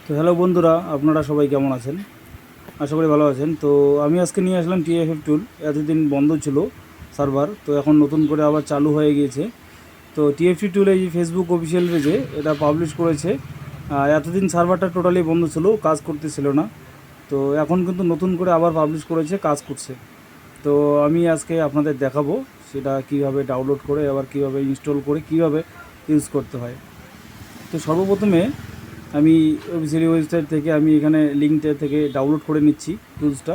তো হ্যালো বন্ধুরা, আপনারা সবাই কেমন আছেন? আশা করি ভালো আছেন। তো আমি আজকে নিয়ে আসলাম টিএফএফ টুল। এতদিন বন্ধ ছিল সার্ভার, তো এখন নতুন করে আবার চালু হয়ে গিয়েছে। তো টিএফটি টুল এই ফেসবুক অফিসিয়াল পেজে এটা পাবলিশ করেছে। এতদিন সার্ভারটা টোটালি বন্ধ ছিল, কাজ করতেছিল না। তো এখন কিন্তু নতুন করে আবার পাবলিশ করেছে, কাজ করছে। তো আমি আজকে আপনাদের দেখাবো সেটা কিভাবে ডাউনলোড করে আবার কিভাবে ইনস্টল করে কিভাবে ইউজ করতে হয়। তো সর্বপ্রথমে আমি অফিসিয়ালি ওয়েবসাইট থেকে আমি এখানে লিঙ্কটা থেকে ডাউনলোড করে নিচ্ছি টুলসটা।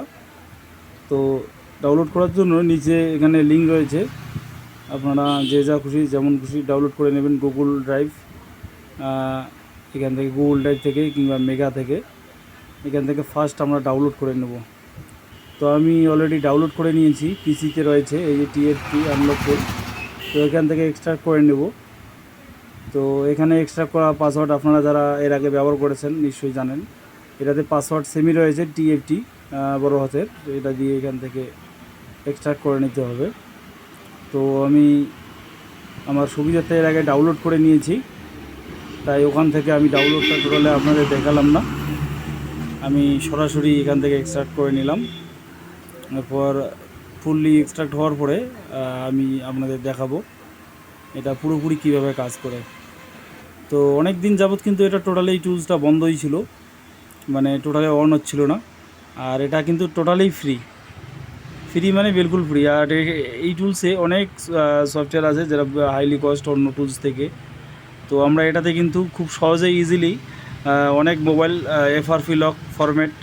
তো ডাউনলোড করার জন্য নিচে এখানে লিঙ্ক রয়েছে, আপনারা যে যা খুশি যেমন খুশি ডাউনলোড করে নেবেন। গুগল ড্রাইভ, এখান থেকে গুগল ড্রাইভ থেকে কিংবা মেগা থেকে, এখান থেকে ফার্স্ট আমরা ডাউনলোড করে নেব। তো আমি অলরেডি ডাউনলোড করে নিয়েছি, পিসিতে রয়েছে এই যে টিএফটি আনলক কোড। তো এখান থেকে এক্সট্রাক্ট করে নেব। তো এখানে এক্সট্রাক্ট করা পাসওয়ার্ড আপনারা যারা এর আগে ব্যবহার করেছেন নিশ্চয়ই জানেন। এটাতে পাসওয়ার্ড সেমই রয়েছে, টিএফটি বড় হাতের। তো এটা দিয়ে এখান থেকে এক্সট্রাক্ট করে নিতে হবে। তো আমি আমার সুবিধাতে এর আগে ডাউনলোড করে নিয়েছি, তাই ওখান থেকে আমি ডাউনলোডটা টোটালে আপনাদের দেখালাম না, আমি সরাসরি এখান থেকে এক্সট্রাক্ট করে নিলাম। এরপর ফুললি এক্সট্রাক্ট হওয়ার পরে আমি আপনাদের দেখাবো এটা পুরোপুরি কীভাবে কাজ করে। তো অনেক দিন যাবৎ কিন্তু এটা টোটালি টুলসটা বন্ধই ছিল, মানে টোটালি অন হচ্ছিল না। আর এটা কিন্তু টোটালি ফ্রি, মানে বিলকুল ফ্রি। আর এই টুলসে অনেক সফটওয়্যার আছে যারা হাইলি কস্ট অন্য টুলস থেকে। তো আমরা এটাতে কিন্তু খুব সহজে ইজিলি অনেক মোবাইল এফআরপি লক ফরম্যাট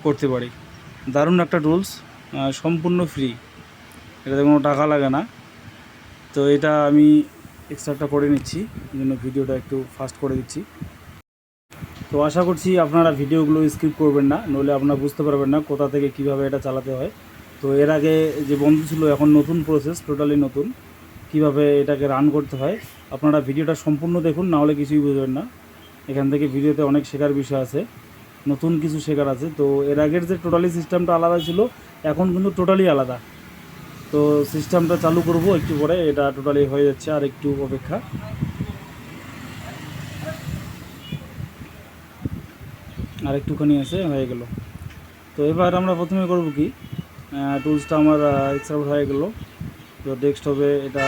করতে পারি। দারুণ একটা টুলস, সম্পূর্ণ ফ্রি, এটাতে কোনো টাকা লাগে না। তো এটা আমি এক্সট্রাক্টটা করে নিচ্ছি, এই জন্য ভিডিওটা একটু ফাস্ট করে দিচ্ছি। তো আশা করছি আপনারা ভিডিওগুলো স্কিপ করবেন না, নইলে আপনারা বুঝতে পারবেন না কোথা থেকে কিভাবে এটা চালাতে হয়। তো এর আগে যে বন্ধ ছিল, এখন নতুন প্রসেস, টোটালি নতুন, কিভাবে এটাকে রান করতে হয়। আপনারা ভিডিওটা সম্পূর্ণ দেখুন, না হলে কিছুই বুঝবেন না। এখান থেকে ভিডিওতে অনেক শেখার বিষয় আছে, নতুন কিছু শেখার আছে। তো এর আগের যে টোটালি সিস্টেমটা আলাদা ছিল, এখন কিন্তু টোটালি আলাদা। তো সিস্টেমটা চালু করব একটু পরে, এটা টোটালি হয়ে যাচ্ছে, আর একটু অপেক্ষা, আর একটুখানি আছে, হয়ে গেল। তো এবার আমরা প্রথমে করব কি, টুলসটা আমার এক্সট্রাক্ট হয়ে গেল। তো ডেস্কটপে এটা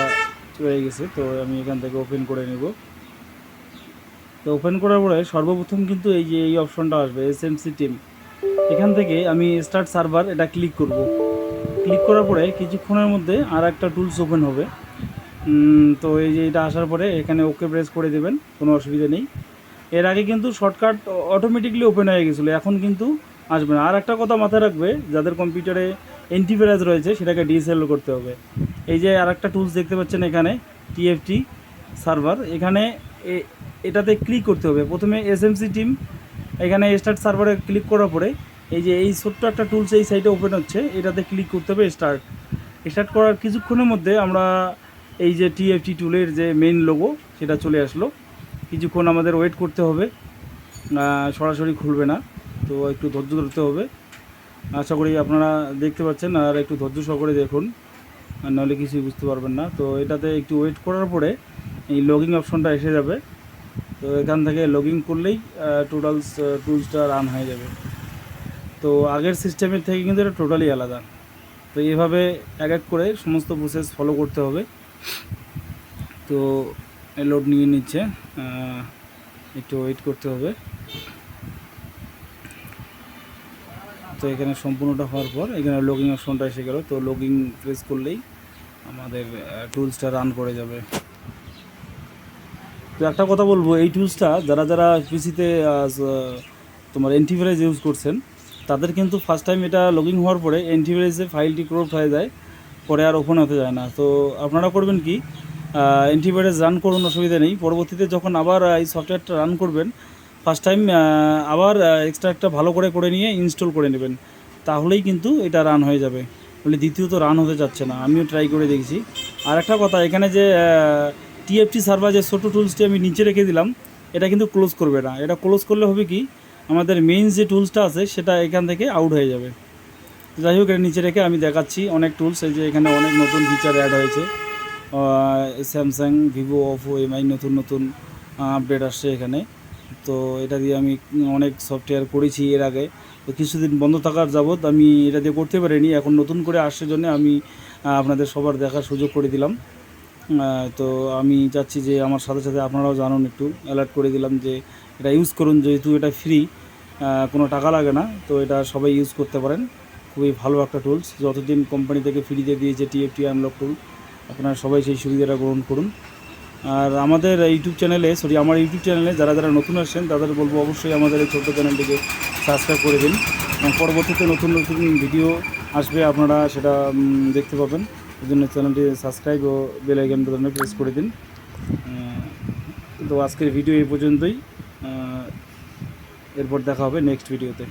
হয়ে গেছে, তো আমি এখান থেকে ওপেন করে নেব। তো ওপেন করার পরে সর্বপ্রথম কিন্তু এই যে এই অপশনটা আসবে এসএমসি টিম, এখান থেকে আমি স্টার্ট সার্ভার এটা ক্লিক করব। ক্লিক করার পরে কিছুক্ষণের মধ্যে আর একটা টুলস ওপেন হবে। তো এই যে এটা আসার পরে এখানে ওকে প্রেস করে দেবেন, কোনো অসুবিধা নেই। এর আগে কিন্তু শর্টকাট অটোমেটিকলি ওপেন হয়ে গেছিলো, এখন কিন্তু আসবে না। আর একটা কথা মাথায় রাখবে, যাদের কম্পিউটারে অ্যান্টিভাইরাস রয়েছে সেটাকে ডিসেবল করতে হবে। এই যে আর একটা টুলস দেখতে পাচ্ছেন এখানে, টিএফটি সার্ভার, এখানে এটাতে ক্লিক করতে হবে প্রথমে এসএমসি টিম। এখানে স্টার্ট সার্ভারে ক্লিক করার পরে এই যে এই ছোট্ট একটা টুলস এই সাইডে ওপেন হচ্ছে, এটাতে ক্লিক করতে হবে। স্টার্ট করার কিছুক্ষণের মধ্যে আমরা এই যে টিএফটি টুলের যে মেইন লোগো সেটা চলে আসলো। কিছুক্ষণ আমাদের ওয়েট করতে হবে, সরাসরি খুলবে না, তো একটু ধৈর্য ধরতে হবে। আশা করি আপনারা দেখতে পাচ্ছেন, আর একটু ধৈর্য সহকারে দেখুন, নাহলে কিছুই বুঝতে পারবেন না। তো এটাতে একটু ওয়েট করার পরে এই লগইন অপশনটা এসে যাবে। তো এখান থেকে লগইন করলেই টুলসটা রান হয়ে যাবে। তো আগের সিস্টেমের থেকে কিন্তু এটা টোটালি আলাদা। তো এভাবে এক এক করে সমস্ত প্রসেস ফলো করতে হবে। তো লোড নিয়ে নিচ্ছে, একটু ওয়েট করতে হবে। তো এখানে সম্পূর্ণটা হওয়ার পর এখানে লগইন অপশনটা এসে গেল। তো লগইন প্রেস করলেই আমাদের টুলসটা রান করে যাবে। তো একটা কথা বলবো, এই টুলসটা যারা যারা পিসিতে তোমার অ্যান্টিভাইরাস ইউজ করছেন, তাদের কিন্তু ফার্স্ট টাইম এটা লগইন হওয়ার পরে অ্যান্টিভাইরাসে ফাইলটি ক্রপ্ট হয়ে যায়, পরে আর ওপেন হতে যায় না। তো আপনারা করবেন কি, অ্যান্টিভাইরাস রান করুন, অসুবিধা নেই। পরবর্তীতে যখন আবার এই সফটওয়্যারটা রান করবেন, ফার্স্ট টাইম আবার এক্সট্রা ভালো করে নিয়ে ইনস্টল করে নেবেন, তাহলেই কিন্তু এটা রান হয়ে যাবে। বলে দ্বিতীয়ত রান হতে যাচ্ছে না, আমিও ট্রাই করে দেখছি। আর একটা কথা, এখানে যে টিএফটি সার্ভার যে ছোটো টুলসটি আমি নিচে রেখে দিলাম, এটা কিন্তু ক্লোজ করবে না। এটা ক্লোজ করলে হবে কি, আমাদের মেইন যে টুলসটা আছে সেটা এখান থেকে আউট হয়ে যাবে। যাই হোক, এটা নিচে রেখে আমি দেখাচ্ছি অনেক টুলস। এই যে এখানে অনেক নতুন ফিচার অ্যাড হয়েছে, স্যামসাং, ভিভো, ওপো, এমআই নতুন নতুন আপডেট আসছে এখানে। তো এটা দিয়ে আমি অনেক সফটওয়্যার করেছি এর আগে। তো কিছুদিন বন্ধ থাকার যাবৎ আমি এটা দিয়ে করতে পারিনি, এখন নতুন করে আসার জন্য আমি আপনাদের সবার দেখার সুযোগ করে দিলাম। তো আমি চাচ্ছি যে আমার সাথে সাথে আপনারাও জানুন, একটু অ্যালার্ট করে দিলাম যে এটা ইউজ করুন, যেহেতু এটা ফ্রি, কোনো টাকা লাগে না। তো এটা সবাই ইউজ করতে পারেন, খুবই ভালো একটা টুলস। যতদিন কোম্পানি থেকে ফ্রিতে দিয়েছে টিএফটি আনলক টুল, আপনারা সবাই সেই সুবিধাটা গ্রহণ করুন। আর আমাদের ইউটিউব চ্যানেলে আমার ইউটিউব চ্যানেলে যারা যারা নতুন আসছেন তাদের বলবো অবশ্যই আমাদের এই ছোট্ট চ্যানেলটিকে সাবস্ক্রাইব করে দিন, এবং পরবর্তীতে নতুন নতুন ভিডিও আসবে, আপনারা সেটা দেখতে পাবেন। এই জন্য চ্যানেলটি সাবস্ক্রাইব ও বেল আইকন বাটনে প্রেস করে দিন। তো আজকের ভিডিও এই পর্যন্তই, এরপর দেখা হবে নেক্সট ভিডিওতে।